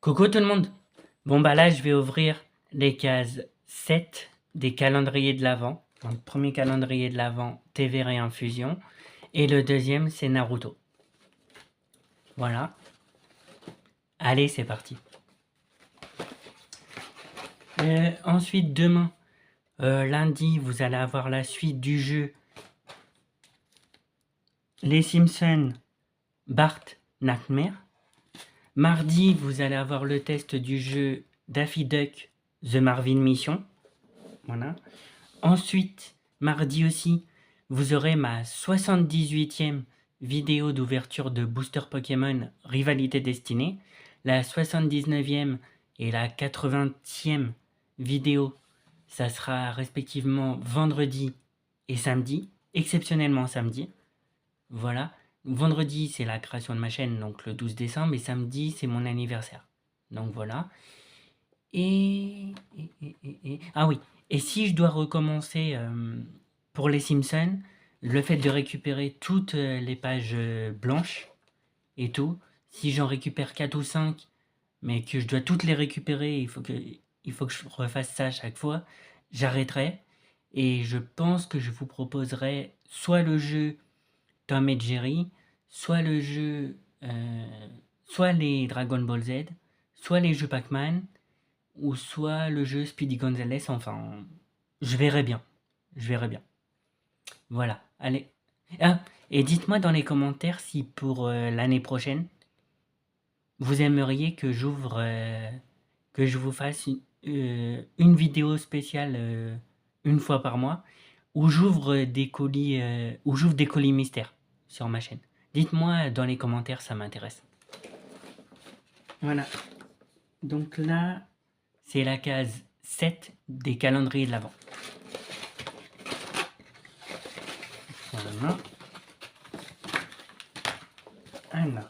Coucou tout le monde. Bon bah là je vais ouvrir les cases 7 des calendriers de l'Avent. Donc le premier calendrier de l'Avent, TV Réinfusion. Et le deuxième c'est Naruto. Voilà. Allez c'est parti. Ensuite demain, lundi, vous allez avoir la suite du jeu Les Simpsons Bart Nightmare. Mardi, vous allez avoir le test du jeu Daffy Duck The Marvin Mission. Voilà. Ensuite, mardi aussi, vous aurez ma 78e vidéo d'ouverture de Booster Pokémon Rivalité Destinée. La 79e et la 80e vidéo, ça sera respectivement vendredi et samedi, exceptionnellement samedi. Voilà. Vendredi, c'est la création de ma chaîne, donc le 12 décembre, et samedi, c'est mon anniversaire. Donc voilà. Ah oui, et si je dois recommencer pour les Simpsons, le fait de récupérer toutes les pages blanches et tout, si j'en récupère 4 ou 5, mais que je dois toutes les récupérer, il faut que je refasse ça à chaque fois, j'arrêterai. Et je pense que je vous proposerai soit le jeu Tom et Jerry, soit le jeu, soit les Dragon Ball Z, soit les jeux Pac-Man, ou soit le jeu Speedy Gonzales, enfin, je verrai bien. Je verrai bien. Voilà, allez. Ah, et dites-moi dans les commentaires si pour l'année prochaine, vous aimeriez que que je vous fasse une vidéo spéciale une fois par mois, où j'ouvre des colis, où j'ouvre des colis mystères sur ma chaîne. Dites-moi dans les commentaires, ça m'intéresse. Voilà. Donc là, c'est la case 7 des calendriers de l'Avent. Voilà. Alors.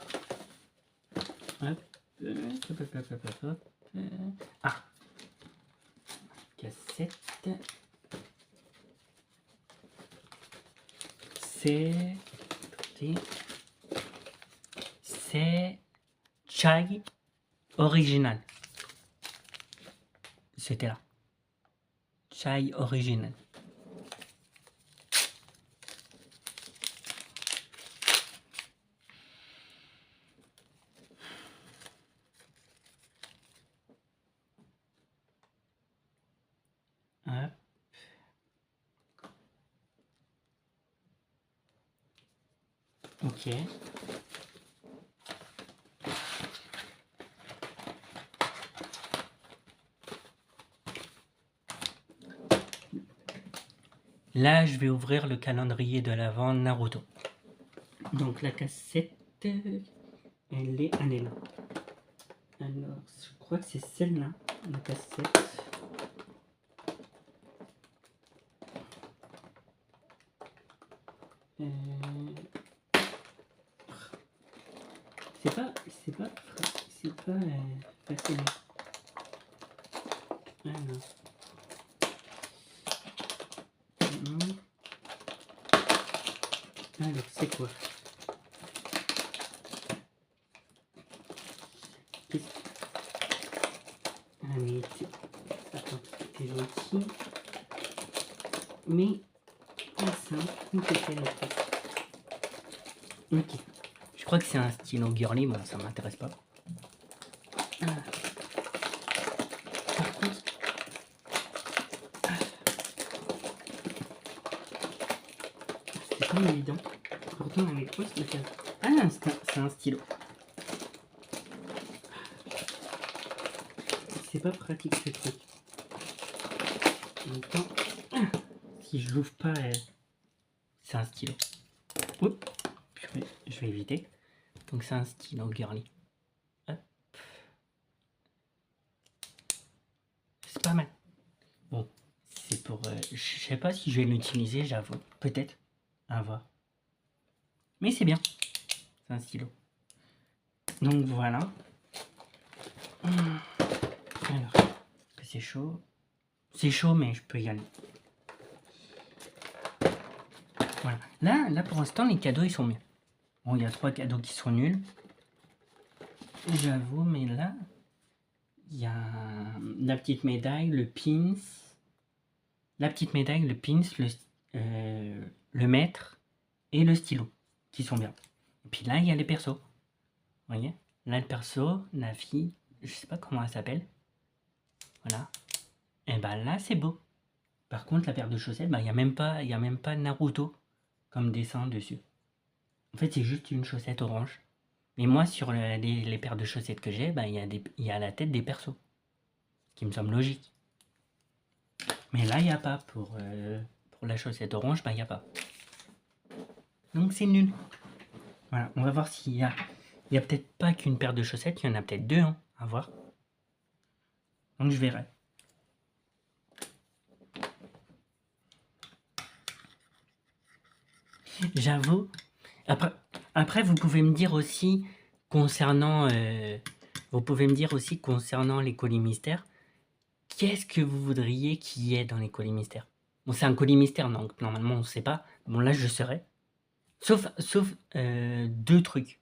Hop. Ah. Cassette. C'est Chai Original. C'était là. Chai Original. Hop. Ok. Là, je vais ouvrir le calendrier de l'Avent Naruto. Donc la cassette, elle est là. Alors, je crois que c'est celle-là, la cassette. C'est pas facile. Alors. Alors, c'est quoi? Ah, mais attends, t'es gentil. Mais pas simple, compliqué la tête. Ok. Je crois que c'est un stylo girly, bon, ça m'intéresse pas. Ah. Par contre, c'est pas évident. Pourtant, avec quoi c'est le cas? Ah non, c'est un stylo. C'est pas pratique ce truc. En même temps, si je l'ouvre pas, c'est un stylo. Oups, je vais éviter. Donc c'est un stylo girly. Hop. C'est pas mal. Bon, c'est pour... je sais pas si je vais l'utiliser, j'avoue. Peut-être. À voir. Mais c'est bien. C'est un stylo. Donc voilà. Alors, c'est chaud. C'est chaud, mais je peux y aller. Voilà. Là pour l'instant, les cadeaux, ils sont bien. Bon, il y a 3 cadeaux qui sont nuls. J'avoue, mais là, Il y a la petite médaille, le pins, le maître et le stylo qui sont bien. Et puis là, il y a les persos. Vous voyez? Là, le perso, la fille, je sais pas comment elle s'appelle. Voilà. Et ben là, c'est beau. Par contre, la paire de chaussettes, il n'y a même pas Naruto comme dessin dessus. En fait, c'est juste une chaussette orange. Mais moi, sur les paires de chaussettes que j'ai, il y a la tête des persos. Ce qui me semble logique. Mais là, il n'y a pas. Pour la chaussette orange, il n'y a pas. Donc c'est nul. Voilà, on va voir s'il y a... Il n'y a peut-être pas qu'une paire de chaussettes, il y en a peut-être deux, hein, à voir. Donc je verrai. J'avoue. Après, vous pouvez me dire aussi concernant les colis mystères, qu'est-ce que vous voudriez qu'il y ait dans les colis mystères? Bon, c'est un colis mystère, donc normalement on ne sait pas. Bon, là je saurais. Sauf deux trucs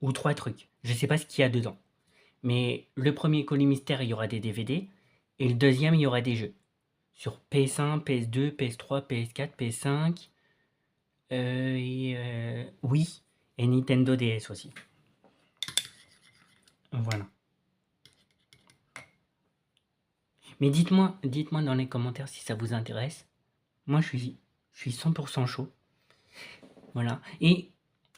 ou trois trucs. Je ne sais pas ce qu'il y a dedans. Mais le premier colis mystère, il y aura des DVD. Et le deuxième, il y aura des jeux. Sur PS1, PS2, PS3, PS4, PS5. Oui. Et Nintendo DS aussi. Voilà. Mais dites-moi dans les commentaires si ça vous intéresse. Moi, je suis 100% chaud. Voilà. Et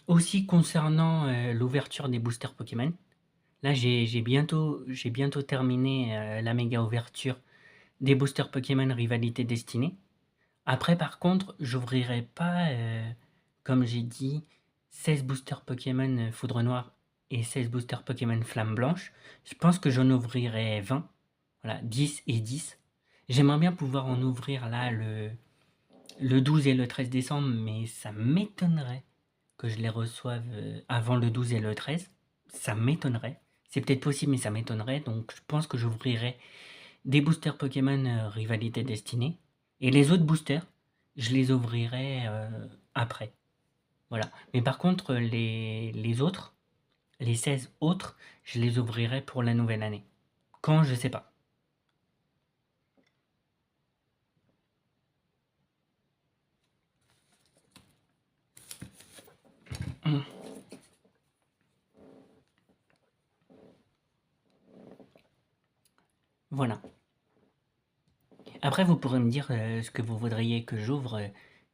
aussi concernant l'ouverture des boosters Pokémon. Là, j'ai bientôt terminé la méga ouverture des boosters Pokémon Rivalité Destinée. Après, par contre, j'ouvrirai pas, comme j'ai dit, 16 boosters Pokémon Foudre Noire et 16 boosters Pokémon Flamme Blanche. Je pense que j'en ouvrirai 20. Voilà, 10 et 10. J'aimerais bien pouvoir en ouvrir là le 12 et le 13 décembre, mais ça m'étonnerait que je les reçoive avant le 12 et le 13. Ça m'étonnerait. C'est peut-être possible, mais ça m'étonnerait. Donc je pense que j'ouvrirai des boosters Pokémon Rivalité Destinée. Et les autres boosters, je les ouvrirai après. Voilà. Mais par contre, les autres, les 16 autres, je les ouvrirai pour la nouvelle année. Quand, je sais pas. Voilà. Après, vous pourrez me dire ce que vous voudriez que j'ouvre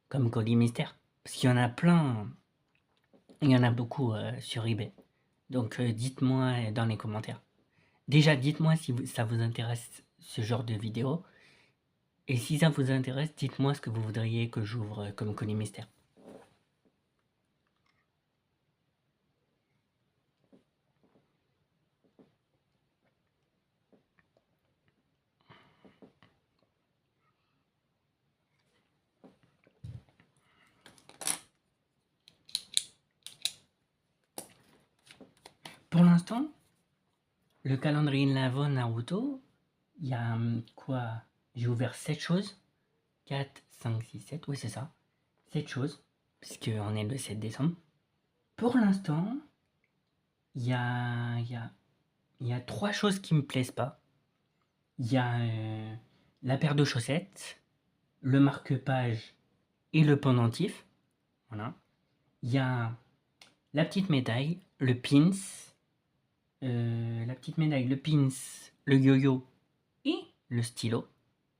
comme colis mystère. Parce qu'il y en a plein. Il y en a beaucoup sur eBay. Donc dites-moi dans les commentaires. Déjà, dites-moi si ça vous intéresse ce genre de vidéo. Et si ça vous intéresse, dites-moi ce que vous voudriez que j'ouvre comme colis mystère. Pour l'instant, le calendrier de l'Avent Naruto, il y a quoi? J'ai ouvert 7 choses. 4, 5, 6, 7, oui c'est ça. 7 choses, puisqu'on est le 7 décembre. Pour l'instant, il y a 3 choses qui me plaisent pas. Il y a la paire de chaussettes, le marque-page et le pendentif. Voilà. Il y a la petite médaille, le pins, le yo-yo et le stylo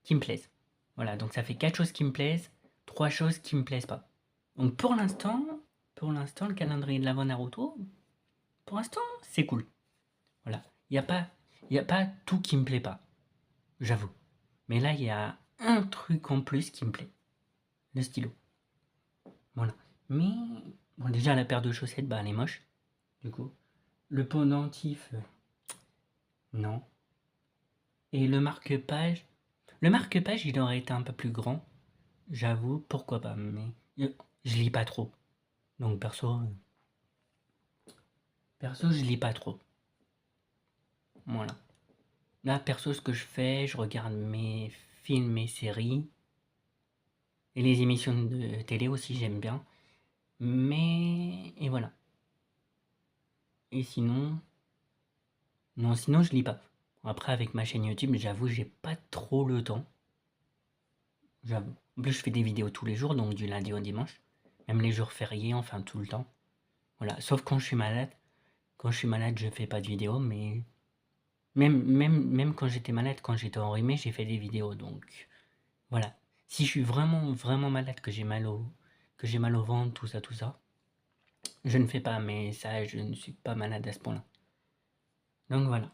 qui me plaisent. Voilà, donc ça fait 4 choses qui me plaisent, 3 choses qui me plaisent pas. Donc pour l'instant, le calendrier de l'Avent Naruto, pour l'instant, c'est cool. Voilà, il y a pas tout qui me plaît pas, j'avoue. Mais là, il y a un truc en plus qui me plaît, le stylo. Voilà. Mais bon, déjà la paire de chaussettes, elle est moche. Du coup, le pendentif, non. Et le marque-page, il aurait été un peu plus grand. J'avoue, pourquoi pas, mais je lis pas trop. Donc perso, je lis pas trop. Voilà. Là, perso, ce que je fais, je regarde mes films et séries. Et les émissions de télé aussi, j'aime bien. Mais... Et voilà. Et sinon... Non, sinon, je lis pas. Voilà. Après, avec ma chaîne YouTube, j'avoue, j'ai pas trop le temps. J'avoue. En plus, je fais des vidéos tous les jours, donc du lundi au dimanche. Même les jours fériés, enfin tout le temps. Voilà, sauf quand je suis malade. Quand je suis malade, je fais pas de vidéos, mais même quand j'étais malade, quand j'étais enrhumé, j'ai fait des vidéos, donc voilà. Si je suis vraiment, vraiment malade, que j'ai mal au ventre, tout ça, je ne fais pas, mais ça, je ne suis pas malade à ce point-là. Donc voilà.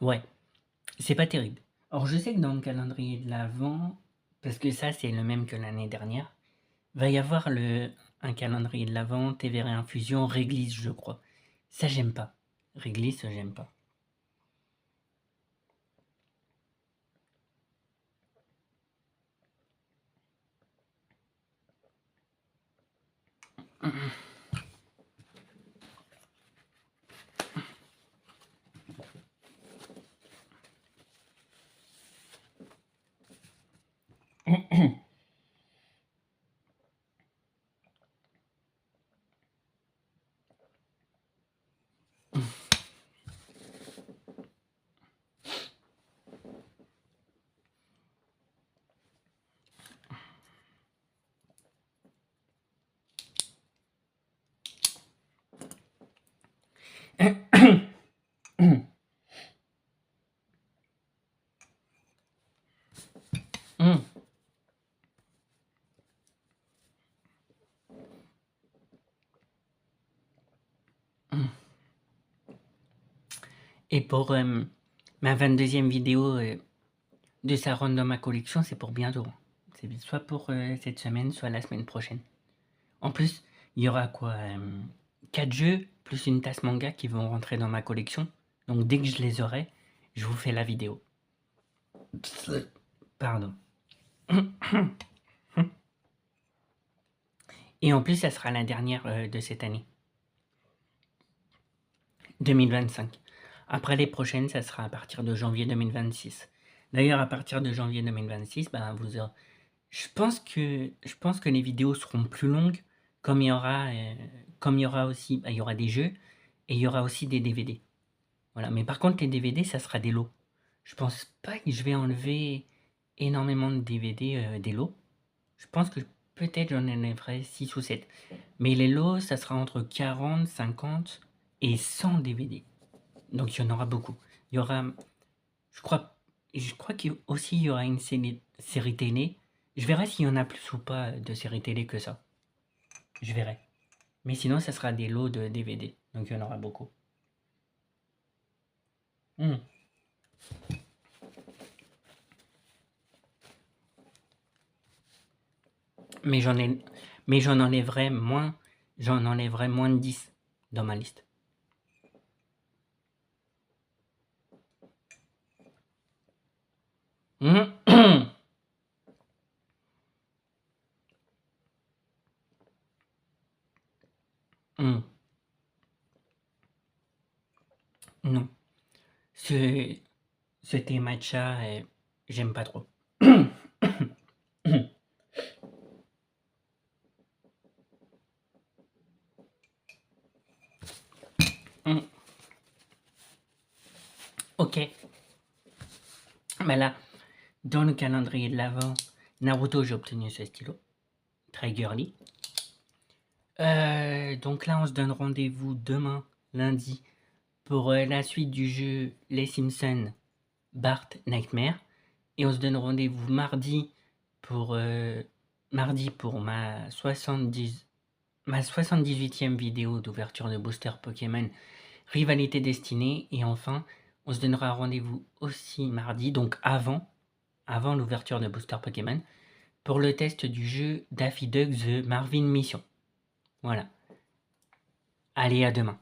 Ouais, c'est pas terrible. Or, je sais que dans le calendrier de l'Avent, parce que ça, c'est le même que l'année dernière, va y avoir un calendrier de l'Avent, TV Réinfusion, Réglisse, je crois. Ça, j'aime pas. Réglisse, j'aime pas. Et pour ma 22e vidéo de ça rentre dans ma collection, c'est pour bientôt. C'est soit pour cette semaine, soit la semaine prochaine. En plus, il y aura quoi 4 jeux plus une tasse manga qui vont rentrer dans ma collection. Donc dès que je les aurai, je vous fais la vidéo. Pardon. Et en plus, ça sera la dernière de cette année. 2025. Après les prochaines, ça sera à partir de janvier 2026. D'ailleurs, à partir de janvier 2026, ben, je pense que les vidéos seront plus longues, comme il y aura aussi, il y aura des jeux et il y aura aussi des DVD. Voilà. Mais par contre, les DVD, ça sera des lots. Je pense pas que je vais enlever énormément de DVD des lots. Je pense que peut-être j'en enlèverai 6 ou 7. Mais les lots, ça sera entre 40, 50 et 100 DVD. Donc il y en aura beaucoup. Il y aura, je crois qu'aussi il y aura une série télé. Je verrai s'il y en a plus ou pas de séries télé que ça. Je verrai. Mais sinon, ça sera des lots de DVD. Donc il y en aura beaucoup. Mais j'en enlèverai moins de 10 dans ma liste. Non. Ce thé matcha, j'aime pas trop. Ok. Mais là, dans le calendrier de l'Avent, Naruto, j'ai obtenu ce stylo. Très girly. Donc là, on se donne rendez-vous demain, lundi, pour la suite du jeu Les Simpsons Bart Nightmare. Et on se donne rendez-vous mardi pour ma 78e vidéo d'ouverture de booster Pokémon Rivalité Destinée. Et enfin, on se donnera rendez-vous aussi mardi, donc avant l'ouverture de booster Pokémon, pour le test du jeu Daffy Duck The Marvin Mission. Voilà. Allez, à demain.